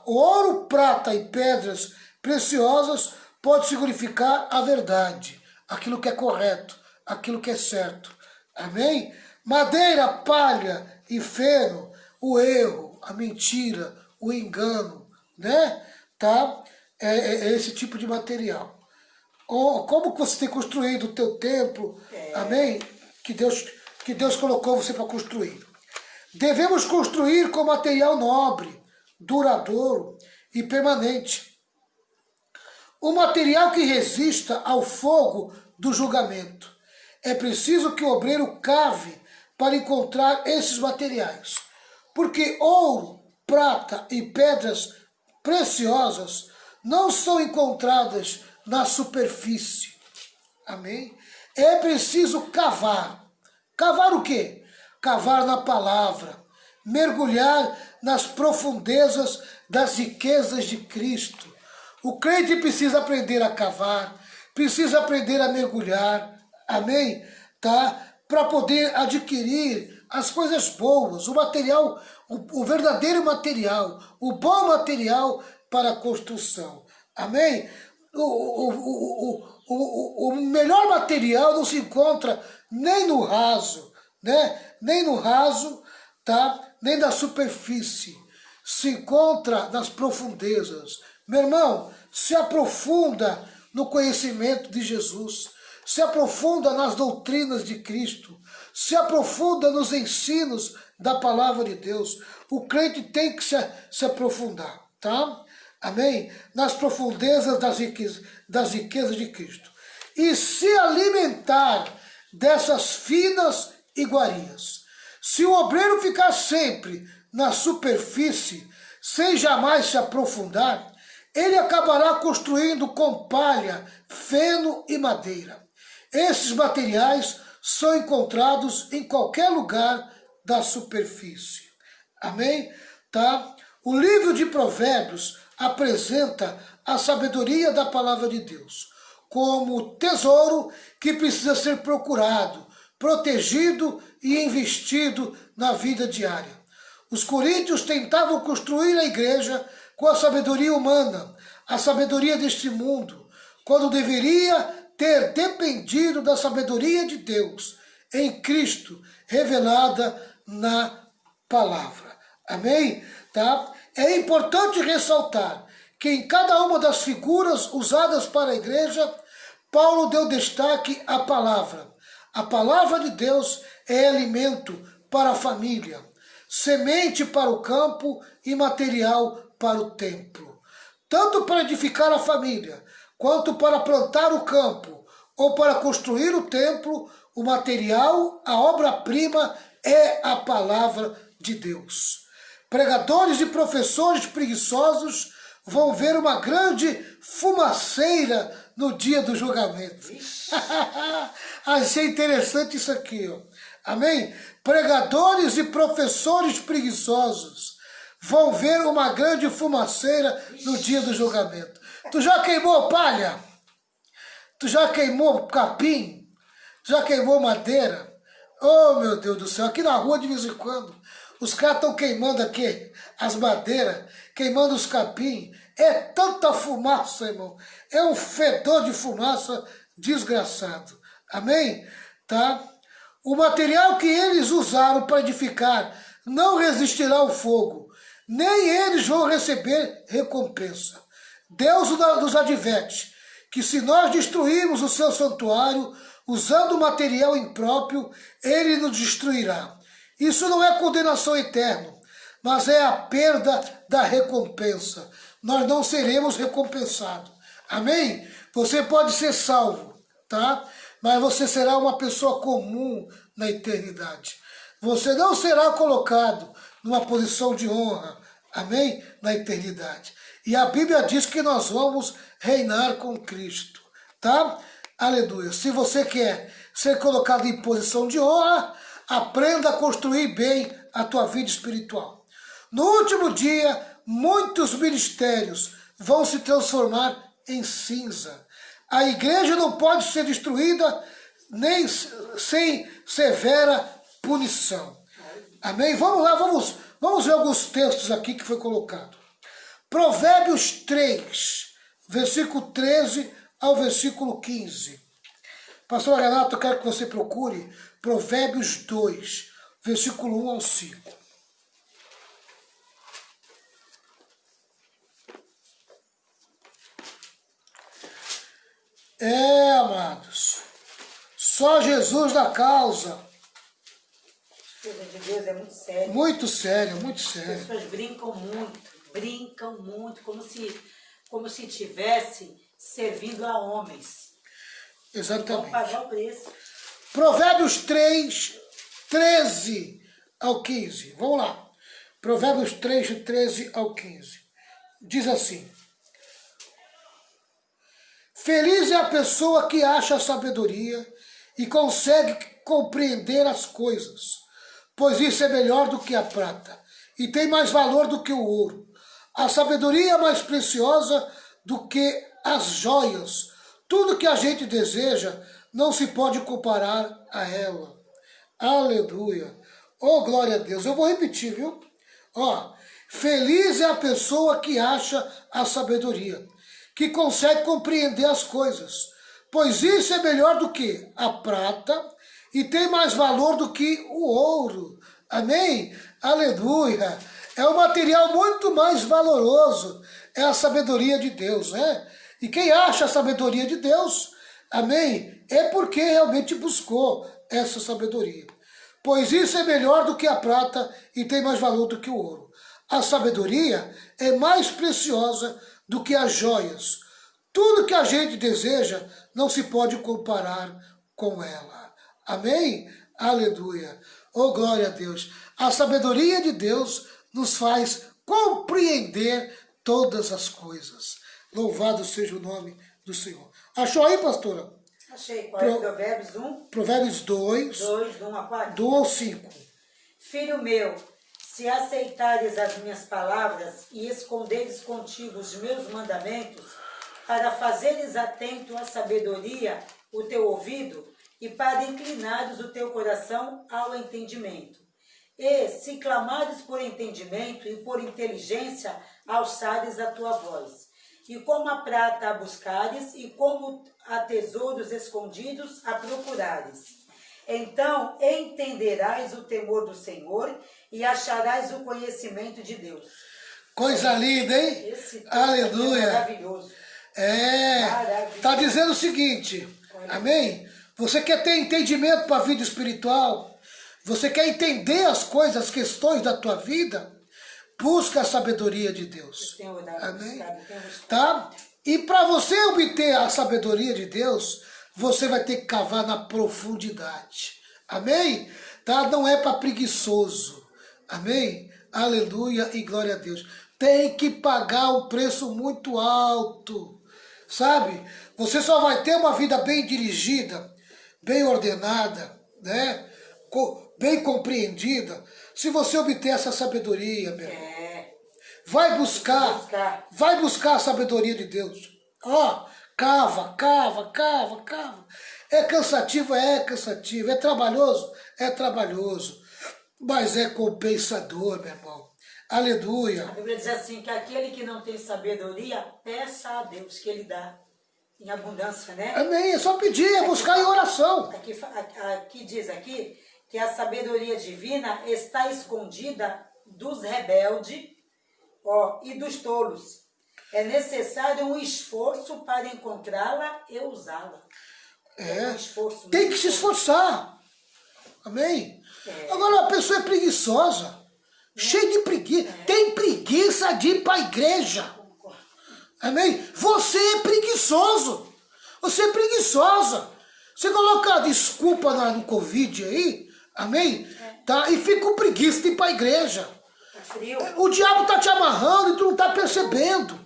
O ouro, prata e pedras preciosas pode significar a verdade, aquilo que é correto, aquilo que é certo. Amém? Madeira, palha e feno, o erro, a mentira, o engano, né? Tá? É esse tipo de material. Como você tem construído o teu templo, amém? Que Deus colocou você para construir. Devemos construir com material nobre, duradouro e permanente. Um material que resista ao fogo do julgamento. É preciso que o obreiro cave para encontrar esses materiais. Porque ouro, prata e pedras preciosas não são encontradas na superfície. Amém? É preciso cavar. Cavar o quê? Cavar na palavra. Mergulhar nas profundezas das riquezas de Cristo. O crente precisa aprender a cavar, precisa aprender a mergulhar. Amém? Tá? Para poder adquirir as coisas boas, o material, o verdadeiro material, o bom material para a construção. Amém? O melhor material não se encontra nem no raso, né? Nem no raso, tá? Nem na superfície. Se encontra nas profundezas. Meu irmão, se aprofunda no conhecimento de Jesus. Se aprofunda nas doutrinas de Cristo. Se aprofunda nos ensinos da palavra de Deus. O crente tem que se aprofundar, tá? Amém? Nas profundezas das riquezas de Cristo. E se alimentar dessas finas iguarias. Se o obreiro ficar sempre na superfície, sem jamais se aprofundar, ele acabará construindo com palha, feno e madeira. Esses materiais são encontrados em qualquer lugar da superfície. Amém? Tá? O livro de Provérbios apresenta a sabedoria da palavra de Deus como tesouro que precisa ser procurado, protegido e investido na vida diária. Os coríntios tentavam construir a igreja com a sabedoria humana, a sabedoria deste mundo, quando deveria ter dependido da sabedoria de Deus em Cristo, revelada na palavra. Amém? Tá? É importante ressaltar que em cada uma das figuras usadas para a igreja, Paulo deu destaque à palavra. A palavra de Deus é alimento para a família, semente para o campo e material para o templo. Tanto para edificar a família, quanto para plantar o campo, ou para construir o templo, o material, a obra-prima é a palavra de Deus. Pregadores e professores preguiçosos vão ver uma grande fumaceira no dia do julgamento. Achei interessante isso aqui, ó. Amém? Pregadores e professores preguiçosos vão ver uma grande fumaceira no dia do julgamento. Tu já queimou palha? Tu já queimou capim? Tu já queimou madeira? Oh, meu Deus do céu, aqui na rua de vez em quando, os caras estão queimando aqui as madeiras, queimando os capim. É tanta fumaça, irmão. É um fedor de fumaça desgraçado. Amém? Tá? O material que eles usaram para edificar não resistirá ao fogo, nem eles vão receber recompensa. Deus nos adverte que se nós destruirmos o seu santuário, usando material impróprio, ele nos destruirá. Isso não é condenação eterna, mas é a perda da recompensa. Nós não seremos recompensados. Amém? Você pode ser salvo, tá? Mas você será uma pessoa comum na eternidade. Você não será colocado numa posição de honra, amém? Na eternidade. E a Bíblia diz que nós vamos reinar com Cristo, tá? Aleluia. Se você quer ser colocado em posição de honra, aprenda a construir bem a tua vida espiritual. No último dia, muitos ministérios vão se transformar em cinza. A igreja não pode ser destruída nem sem severa punição. Amém? Vamos lá, vamos ver alguns textos aqui que foi colocado. Provérbios 3, versículo 13 ao versículo 15. Pastor Renato, eu quero que você procure Provérbios 2, versículo 1 ao 5. Amados, só Jesus dá causa. A coisa de Deus é muito séria. Muito sério, muito sério. As pessoas brincam muito, como se estivesse servindo a homens. Exatamente. Vão pagar o preço. Provérbios 3, 13 ao 15. Vamos lá. Provérbios 3, de 13 ao 15. Diz assim: feliz é a pessoa que acha a sabedoria e consegue compreender as coisas, pois isso é melhor do que a prata e tem mais valor do que o ouro. A sabedoria é mais preciosa do que as joias. Tudo que a gente deseja não se pode comparar a ela. Aleluia. Oh, glória a Deus. Eu vou repetir, viu? Ó, feliz é a pessoa que acha a sabedoria, que consegue compreender as coisas, pois isso é melhor do que a prata e tem mais valor do que o ouro. Amém? Aleluia. É um material muito mais valoroso, é a sabedoria de Deus, né? E quem acha a sabedoria de Deus, amém, é porque realmente buscou essa sabedoria. Pois isso é melhor do que a prata e tem mais valor do que o ouro. A sabedoria é mais preciosa do que as joias. Tudo que a gente deseja não se pode comparar com ela. Amém? Aleluia. Oh, glória a Deus. A sabedoria de Deus nos faz compreender todas as coisas. Louvado seja o nome do Senhor. Achou aí, pastora? Achei. Qual é o Provérbios 1? Provérbios 2. 2, do 1 a 4? Do 1 ao 5. Filho meu, se aceitares as minhas palavras e esconderes contigo os meus mandamentos, para fazeres atento à sabedoria o teu ouvido e para inclinares o teu coração ao entendimento. E, se clamares por entendimento e por inteligência, alçares a tua voz. E como a prata a buscares, e como a tesouros escondidos a procurares. Então entenderás o temor do Senhor e acharás o conhecimento de Deus. Coisa linda, hein? Esse texto Aleluia. é maravilhoso. Está dizendo o seguinte, amém? Você quer ter entendimento para a vida espiritual? Você quer entender as coisas, as questões da tua vida? Busca a sabedoria de Deus. Amém? Tá? E para você obter a sabedoria de Deus, você vai ter que cavar na profundidade. Amém? Tá? Não é para preguiçoso. Amém? Aleluia e glória a Deus. Tem que pagar um preço muito alto. Sabe? Você só vai ter uma vida bem dirigida, bem ordenada, né? Bem compreendida, se você obter essa sabedoria, meu irmão. Vai buscar a sabedoria de Deus. Ó, cava. É cansativo? É cansativo. É trabalhoso? É trabalhoso. Mas é compensador, meu irmão. Aleluia. A Bíblia diz assim, que aquele que não tem sabedoria, peça a Deus que Ele dá em abundância, né? Amém. É só pedir, é buscar em oração. Aqui diz aqui que a sabedoria divina está escondida dos rebeldes, e dos tolos. É necessário um esforço para encontrá-la e usá-la. É. Um esforço. Tem que se esforçar. Amém? Agora a pessoa é preguiçosa. Cheia de preguiça. Tem preguiça de ir para a igreja. Amém? Você é preguiçoso. Você é preguiçosa. Você coloca a desculpa no Covid aí, amém? Tá? E fica com preguiça de ir para a igreja. Frio. O diabo está te amarrando e tu não está percebendo.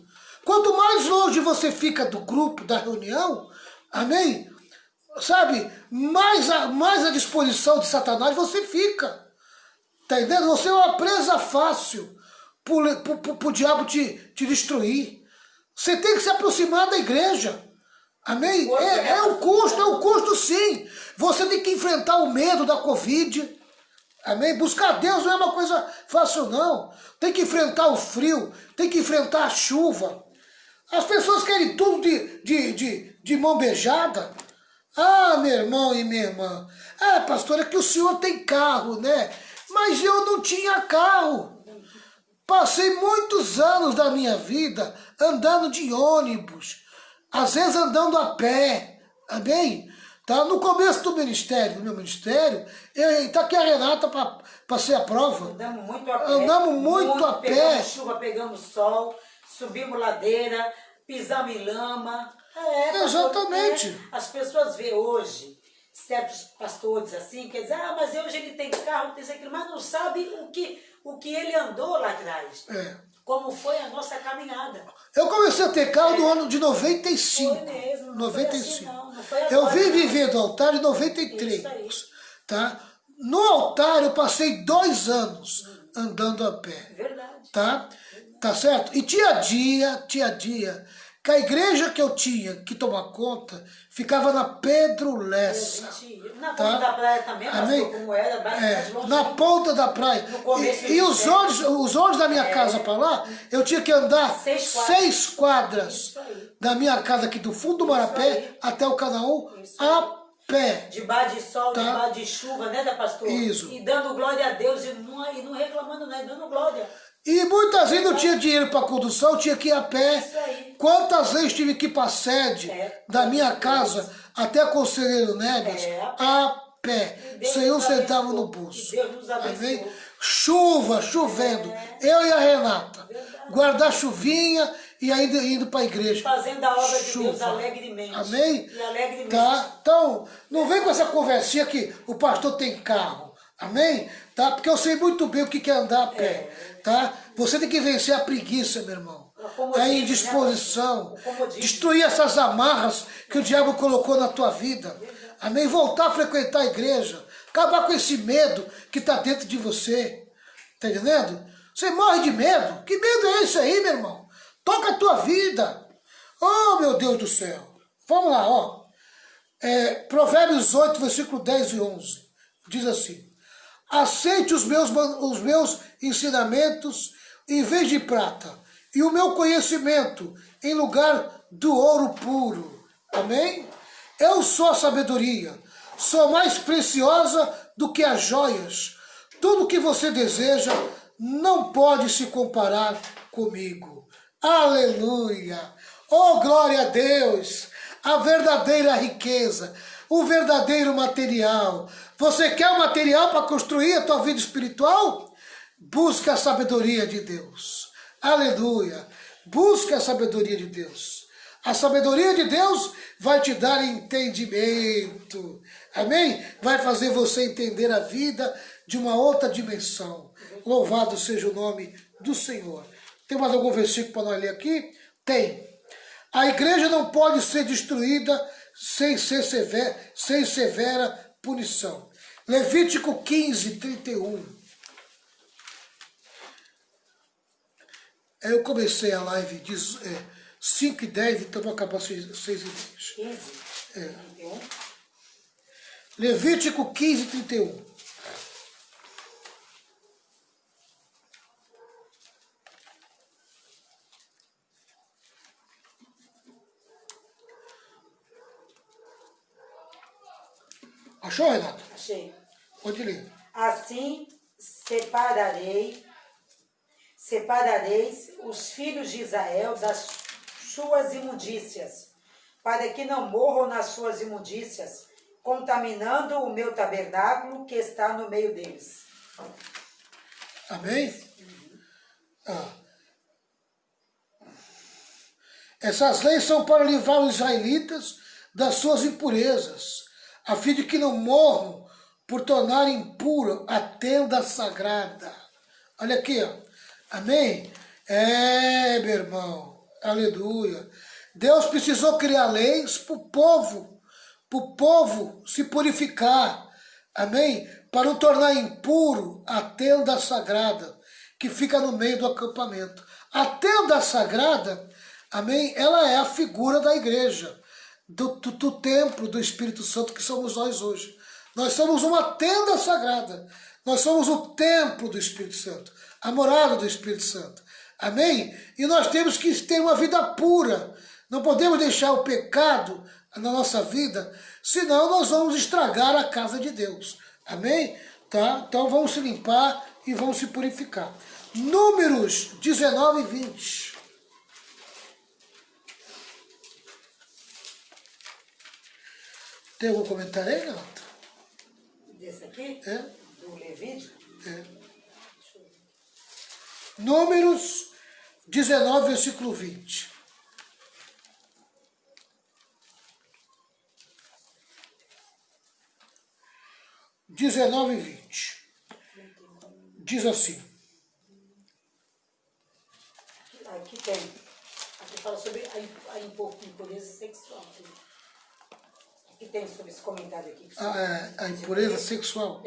Quanto mais longe você fica do grupo, da reunião, amém? Sabe? Mais à disposição de Satanás você fica. Tá entendendo? Você é uma presa fácil pro diabo te destruir. Você tem que se aproximar da igreja. Amém? É o custo sim. Você tem que enfrentar o medo da Covid. Amém? Buscar Deus não é uma coisa fácil não. Tem que enfrentar o frio, tem que enfrentar a chuva. As pessoas querem tudo de mão beijada. Ah, meu irmão e minha irmã. Ah, pastor, é que o senhor tem carro, né? Mas eu não tinha carro. Passei muitos anos da minha vida andando de ônibus, às vezes andando a pé, amém? Tá? No começo do meu ministério, tá aqui a Renata para ser a prova. Andamos muito a pé. Andamos muito a pé. Pegamos chuva, pegamos sol, subimos ladeira, pisamos em lama. Exatamente. As pessoas veem hoje certos pastores assim, quer dizer, mas hoje ele tem carro, tem isso, aquilo, mas não sabe o que ele andou lá atrás. Como foi a nossa caminhada. Eu comecei a ter carro no ano de 95. Foi mesmo, não 95. Foi assim, não foi agora, eu vim viver do altar em 93. Tá? No altar eu passei 2 anos andando a pé. Verdade. Tá certo? E dia a dia, que a igreja que eu tinha que tomar conta ficava na Pedro Lessa. Na ponta da praia também, amém? Como era, mais longe. Na ponta da praia. E os olhos da minha casa para lá, eu tinha que andar 6 quadras da minha casa aqui do fundo do Marapé até o Canaú a pé. Debaixo de sol, debaixo de chuva, né, da pastora? Isso. E dando glória a Deus e não reclamando, né, dando glória. E muitas vezes não tinha dinheiro para condução, eu tinha que ir a pé. Quantas vezes tive que ir para a sede da minha casa até Conselheiro Neves a pé, sem um centavo no bolso. Amém? Chuva, chovendo. Eu e a Renata. Guardar chuvinha e ainda indo para a igreja. Fazendo a obra de Deus alegremente. Amém? E alegremente. Tá? Então, não vem com essa conversinha que o pastor tem carro. Amém? Tá? Porque eu sei muito bem o que é andar a pé. Tá? Você tem que vencer a preguiça, meu irmão. A indisposição. Destruir essas amarras que o diabo colocou na tua vida. Amém? Voltar a frequentar a igreja. Acabar com esse medo que está dentro de você. Tá entendendo? Você morre de medo. Que medo é esse aí, meu irmão? Toca a tua vida. Oh, meu Deus do céu. Vamos lá, ó. Provérbios 8, versículo 10 e 11. Diz assim. Aceite os meus ensinamentos em vez de prata, e o meu conhecimento em lugar do ouro puro. Amém? Eu sou a sabedoria, sou mais preciosa do que as joias. Tudo que você deseja não pode se comparar comigo. Aleluia! Oh, glória a Deus! A verdadeira riqueza, o verdadeiro material. Você quer o material para construir a tua vida espiritual? Busca a sabedoria de Deus. Aleluia. Busca a sabedoria de Deus. A sabedoria de Deus vai te dar entendimento. Amém? Vai fazer você entender a vida de uma outra dimensão. Louvado seja o nome do Senhor. Tem mais algum versículo para nós ler aqui? Tem. A igreja não pode ser destruída sem severa punição. Levítico 15, 31. Eu comecei a live de 5 e 10, então vou acabar 6 e 10. 15, 31. Levítico 15, 31. Achou, Renato? Achei. Pode ler. Assim separareis os filhos de Israel das suas imundícias, para que não morram nas suas imundícias, contaminando o meu tabernáculo que está no meio deles. Amém? Essas leis são para livrar os israelitas das suas impurezas, a fim de que não morram por tornar impura a tenda sagrada. Olha aqui, ó. Amém? Meu irmão, aleluia. Deus precisou criar leis para o povo se purificar, amém? Para não tornar impuro a tenda sagrada, que fica no meio do acampamento. A tenda sagrada, amém? Ela é a figura da igreja, do templo do Espírito Santo que somos nós hoje. Nós somos uma tenda sagrada, nós somos o templo do Espírito Santo, a morada do Espírito Santo, amém? E nós temos que ter uma vida pura, não podemos deixar o pecado na nossa vida, senão nós vamos estragar a casa de Deus, amém? Tá? Então vamos se limpar e vamos se purificar. Números 19 e 20. Tem algum comentário aí, Renato? Desse aqui? É? Do Levítico? É. Números 19, versículo 20. Diz assim. Aqui tem. Aqui fala sobre a impureza sexual. Aqui tem sobre esse comentário aqui. A impureza sexual.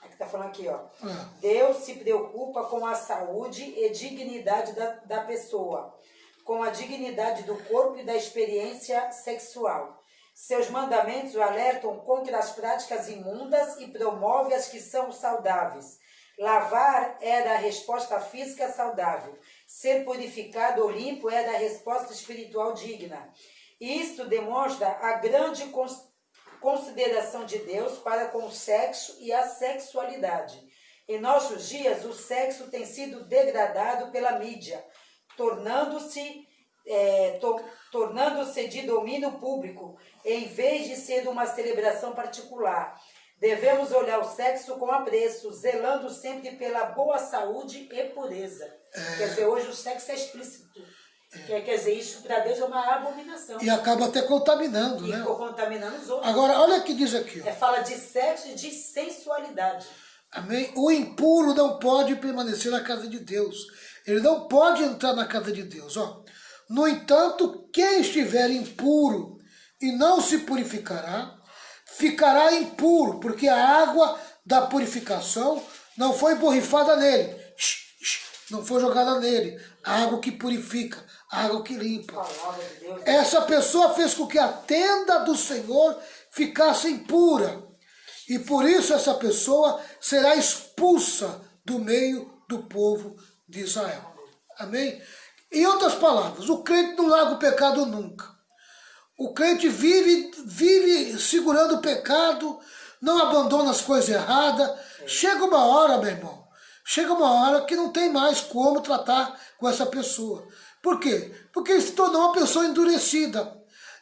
Aqui está falando aqui, ó. Ah. Deus se preocupa com a saúde e dignidade da pessoa, com a dignidade do corpo e da experiência sexual. Seus mandamentos o alertam contra as práticas imundas e promove as que são saudáveis. Lavar é da resposta física saudável. Ser purificado ou limpo é da resposta espiritual digna. Isto demonstra a grande consideração de Deus para com o sexo e a sexualidade. Em nossos dias, o sexo tem sido degradado pela mídia, tornando-se de domínio público, em vez de ser uma celebração particular. Devemos olhar o sexo com apreço, zelando sempre pela boa saúde e pureza. Quer dizer, hoje o sexo é explícito. Quer dizer, isso para Deus é uma abominação. E acaba até contaminando, né? E contaminando os outros. Agora, olha o que diz aqui. Ó. Fala de sexo e de sensualidade. Amém? O impuro não pode permanecer na casa de Deus. Ele não pode entrar na casa de Deus. Ó. No entanto, quem estiver impuro e não se purificará, ficará impuro, porque a água da purificação não foi borrifada nele. Não foi jogada nele. A água que purifica, a água que limpa. Essa pessoa fez com que a tenda do Senhor ficasse impura. E por isso essa pessoa será expulsa do meio do povo de Israel. Amém? Em outras palavras, o crente não larga o pecado nunca. O crente vive segurando o pecado, não abandona as coisas erradas. Chega uma hora, meu irmão, chega uma hora que não tem mais como tratar com essa pessoa. Por quê? Porque ele se tornou uma pessoa endurecida.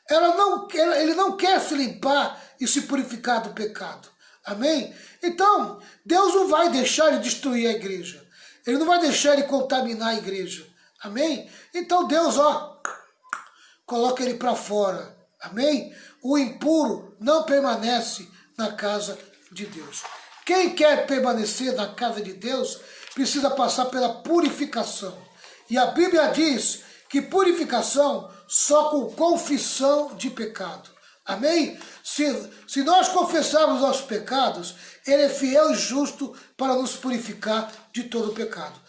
Ele não quer se limpar e se purificar do pecado. Amém? Então, Deus não vai deixar ele destruir a igreja. Ele não vai deixar ele contaminar a igreja. Amém? Então Deus, coloca ele para fora. Amém? O impuro não permanece na casa de Deus. Quem quer permanecer na casa de Deus precisa passar pela purificação. E a Bíblia diz que purificação só com confissão de pecado. Amém? Se nós confessarmos nossos pecados, Ele é fiel e justo para nos purificar de todo o pecado.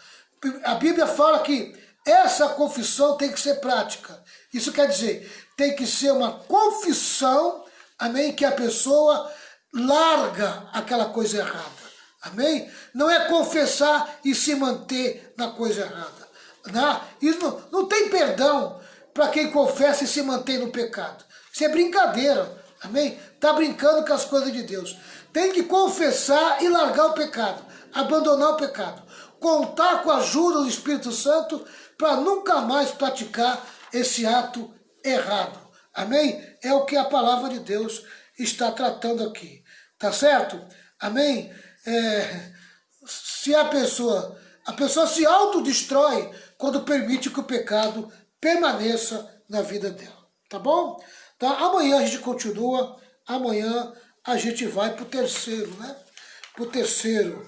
A Bíblia fala que essa confissão tem que ser prática. Isso quer dizer, tem que ser uma confissão, amém, que a pessoa larga aquela coisa errada. Amém? Não é confessar e se manter na coisa errada. E não tem perdão para quem confessa e se mantém no pecado. Isso é brincadeira. Amém? Está brincando com as coisas de Deus. Tem que confessar e largar o pecado. Abandonar o pecado. Contar com a ajuda do Espírito Santo para nunca mais praticar esse ato errado. Amém? É o que a palavra de Deus está tratando aqui. Tá certo? Amém? Se a pessoa se autodestrói quando permite que o pecado permaneça na vida dela. Tá bom? Tá? Amanhã a gente continua. Amanhã a gente vai para o terceiro, né? Para o terceiro.